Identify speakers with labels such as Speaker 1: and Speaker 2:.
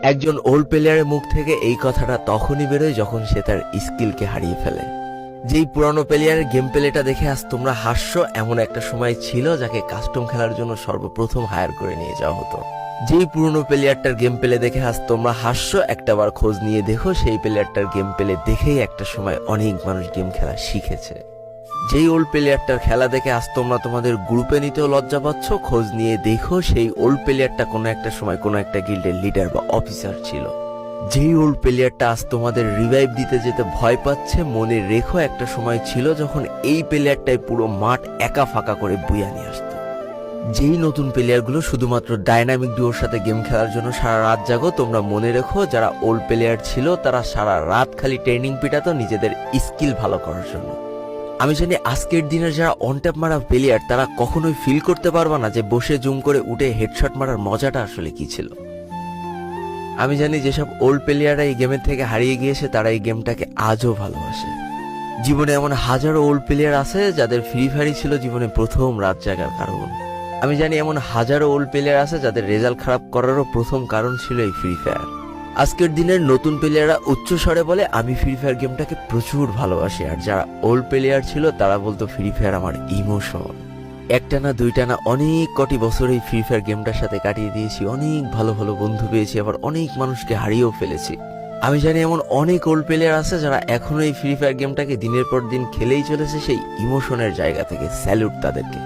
Speaker 1: একজন ওল্ড প্লেয়ারের মুখ থেকে এই কথাটা তখনই বেরোয় যখন সে তার স্কিলকে হারিয়ে ফেলে। যেই পুরানো প্লেয়ারের গেম প্লেটা দেখে আজ তোমরা হাসছো, এমন একটা সময় ছিল যাকে কাস্টম খেলার জন্য সর্বপ্রথম হায়ার করে নিয়ে যাওয়া হতো। যেই পুরনো প্লেয়ারটার গেম প্লে দেখে আজ তোমরা হাসছো, একটাবার খোঁজ নিয়ে দেখো সেই প্লেয়ারটার গেম প্লে দেখেই একটা সময় অনেক মানুষ গেম খেলা শিখেছে। যেই ওল্ড প্লেয়ারটার খেলা দেখে আজ তোমরা তোমাদের গ্রুপে নিতেও লজ্জা পাচ্ছ, খোঁজ নিয়ে দেখো সেই ওল্ড প্লেয়ারটা কোনো একটা সময় কোনো একটা গিল্ডের লিডার বা অফিসার ছিল। যেই ওল্ড প্লেয়ারটা আজ তোমাদের রিভাইভ দিতে যেতে ভয় পাচ্ছে, মনে রেখো একটা সময় ছিল যখন এই প্লেয়ারটাই পুরো মাঠ একা ফাঁকা করে বুয়া নিয়ে আসতো। যেই নতুন প্লেয়ারগুলো শুধুমাত্র ডাইনামিক ডুয়োর সাথে গেম খেলার জন্য সারা রাত জাগো, তোমরা মনে রেখো যারা ওল্ড প্লেয়ার ছিল তারা সারা রাত খালি ট্রেনিং পিটাতো নিজেদের স্কিল ভালো করার জন্য। আমি জানি আজকের দিনের যারা অন ট্যাপ মারা প্লেয়ার তারা কখনোই ফিল করতে পারবে না যে বসে জুম করে উঠে হেডশট মারার মজাটা আসলে কি ছিল। আমি জানি যেসব ওল্ড প্লেয়াররা এই গেমের থেকে হারিয়ে গিয়েছে তারা এই গেমটাকে আজও ভালোবাসে। জীবনে এমন হাজারো ওল্ড প্লেয়ার আছে যাদের ফ্রি ফায়ারই ছিল জীবনে প্রথম রাত জাগার কারণ। আমি জানি এমন হাজারো ওল্ড প্লেয়ার আছে যাদের রেজাল্ট খারাপ করারও প্রথম কারণ ছিল এই ফ্রি ফায়ার। আজকের দিনের নতুন প্লেয়াররা উচ্চ স্বরে বলে আমি ফ্রি ফায়ার গেমটাকে প্রচুর ভালোবাসি, আর যারা ওল্ড প্লেয়ার ছিল তারা বলতো ফ্রি ফায়ার আমার ইমোশন। একটা না দুইটা না অনেক কটি বছর এই ফ্রি ফায়ার গেমটার সাথে কাটিয়ে দিয়েছি, অনেক ভালো ভালো বন্ধু পেয়েছি, আবার অনেক মানুষকে হারিয়েও ফেলেছি। আমি জানি এমন অনেক ওল্ড প্লেয়ার আছে যারা এখনো এই ফ্রি ফায়ার গেমটাকে দিনের পর দিন খেলেই চলেছে সেই ইমোশনের জায়গা থেকে। স্যালুট তাদেরকে।